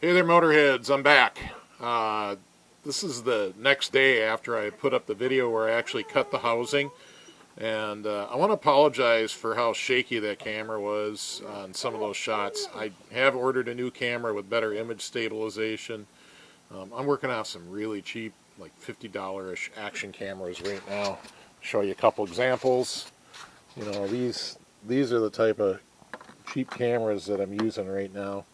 Hey there, Motorheads, I'm back. This is the next day after I put up the video where I actually cut the housing, and I want to apologize for how shaky that camera was on some of those shots. I have ordered a new camera with better image stabilization. I'm working off some really cheap, like $50-ish action cameras right now. Show you a couple examples. You know, these are the type of cheap cameras that I'm using right now.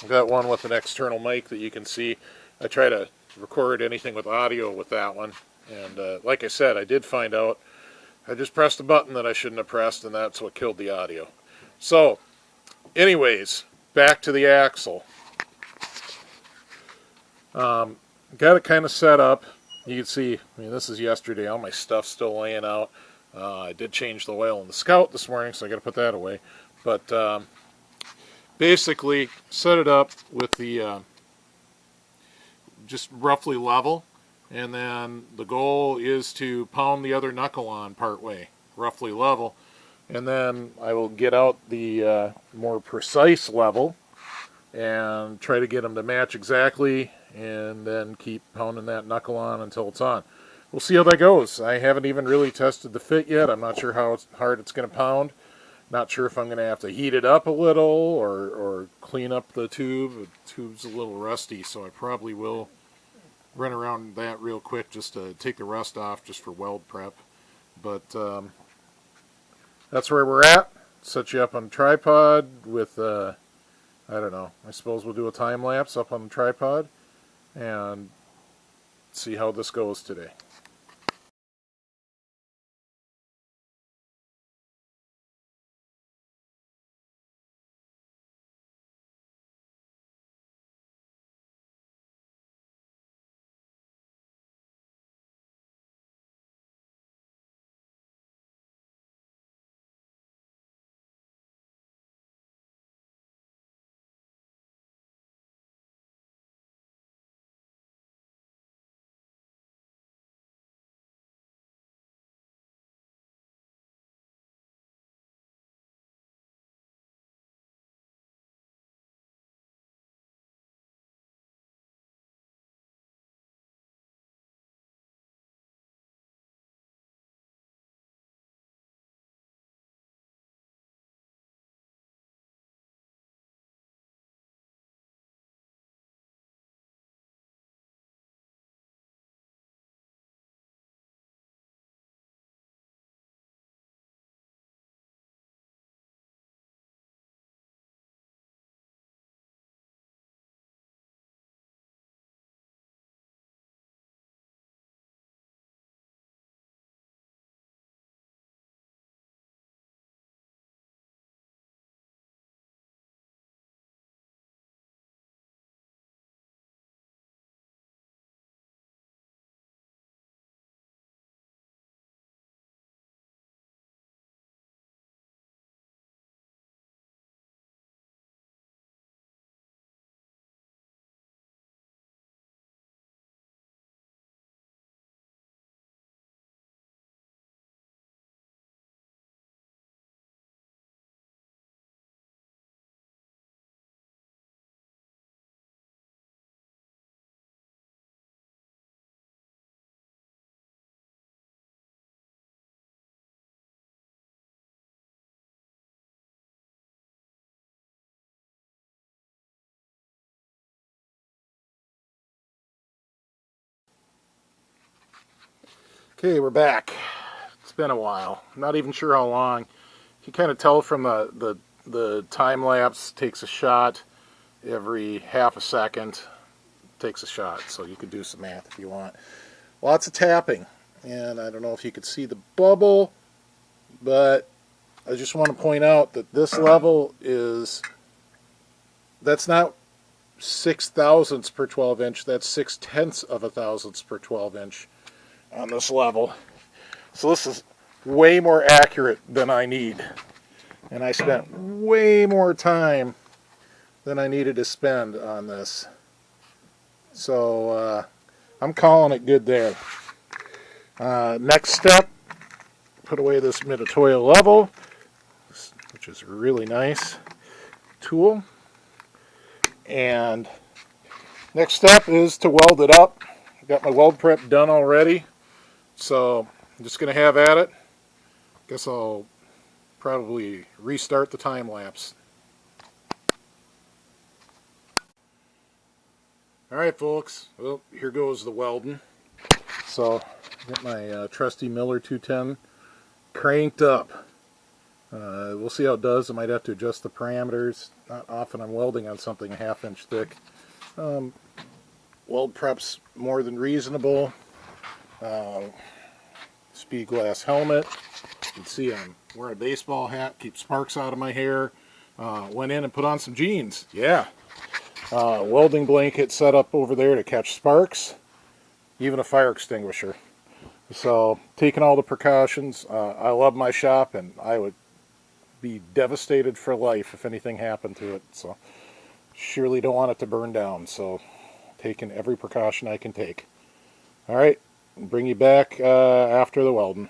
I've got one with an external mic that you can see. I try to record anything with audio with that one. And like I said, I did find out I just pressed a button that I shouldn't have pressed, and that's what killed the audio. So, anyways, back to the axle. Got it kind of set up. You can see, I mean, this is yesterday. All my stuff's still laying out. I did change the oil in the Scout this morning, so I got to put that away. But basically, set it up with the just roughly level, and then the goal is to pound the other knuckle on part way, roughly level, and then I will get out the more precise level and try to get them to match exactly, and then keep pounding that knuckle on until it's on. We'll see how that goes. I haven't even really tested the fit yet. I'm not sure how hard it's going to pound. Not sure if I'm going to have to heat it up a little or clean up the tube. The tube's a little rusty, so I probably will run around that real quick just to take the rust off just for weld prep. But that's where we're at. Set you up on a tripod with, I don't know, I suppose we'll do a time lapse up on the tripod and see how this goes today. Okay, we're back. It's been a while. I'm not even sure how long. You can kind of tell from the time lapse. Takes a shot every half a second. Takes a shot, so you could do some math if you want. Lots of tapping, and I don't know if you could see the bubble, but I just want to point out that this level that's not 6/1000ths per 12 inch, that's 6/10 of a thousandths per 12 inch on this level. So this is way more accurate than I need. And I spent way more time than I needed to spend on this. So I'm calling it good there. Next step, put away this Mitutoyo level, which is a really nice tool. And next step is to weld it up. I've got my weld prep done already, so I'm just going to have at it. Guess I'll probably restart the time lapse. Alright folks, well, here goes the welding. So, get my trusty Miller 210 cranked up. We'll see how it does. I might have to adjust the parameters. Not often I'm welding on something a half-inch thick. Weld prep's more than reasonable. Speed glass helmet. You can see I'm wearing a baseball hat, keep sparks out of my hair. Went in and put on some jeans. Yeah. Welding blanket set up over there to catch sparks. Even a fire extinguisher. So, taking all the precautions. I love my shop, and I would be devastated for life if anything happened to it. So, surely don't want it to burn down. So, taking every precaution I can take. Alright, bring you back after the welding.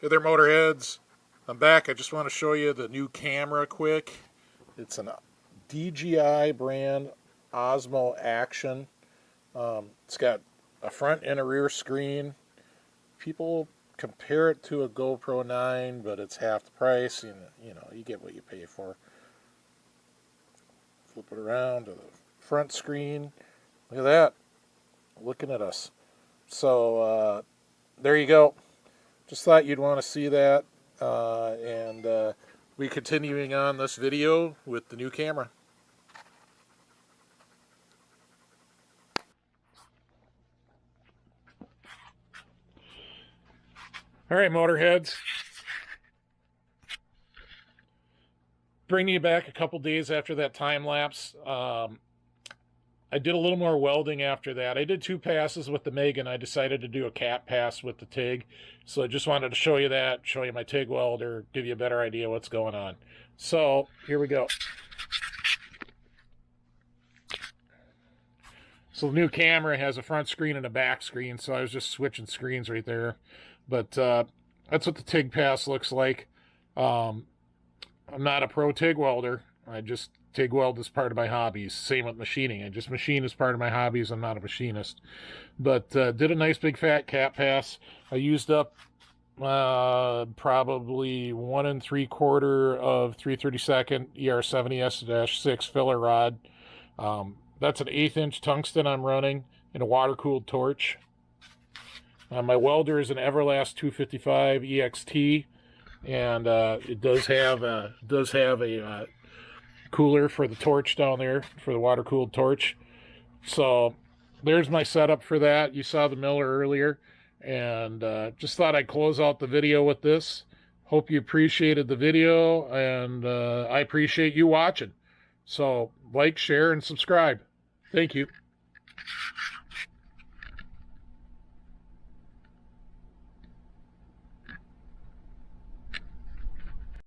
Hey there, Motorheads. I'm back. I just want to show you the new camera quick. It's an DJI brand Osmo Action. It's got a front and a rear screen. People compare it to a GoPro 9, but it's half the price. You know, you get what you pay for. Flip it around to the front screen. Look at that. Looking at us. So, there you go. Just thought you'd want to see that, and we continuing on this video with the new camera. All right, Motorheads. Bringing you back a couple days after that time lapse. I did a little more welding after that. I did 2 passes with the MIG, and I decided to do a cat pass with the TIG. So I just wanted to show you that, show you my TIG welder, give you a better idea what's going on. So here we go. So the new camera has a front screen and a back screen, so I was just switching screens right there. But that's what the TIG pass looks like. I'm not a pro TIG welder. I just TIG weld as part of my hobbies. Same with machining. I just machine as part of my hobbies. I'm not a machinist. But did a nice big fat cat pass. I used up probably 1 3/4 of 3/32 ER70S-6 filler rod. That's an 1/8 inch tungsten I'm running in a water-cooled torch. My welder is an Everlast 255 EXT, and it does have a cooler for the torch down there, for the water-cooled torch. So there's my setup for that. You saw the Miller earlier, and just thought I'd close out the video with this. Hope you appreciated the video, and I appreciate you watching. So like, share, and subscribe. Thank you.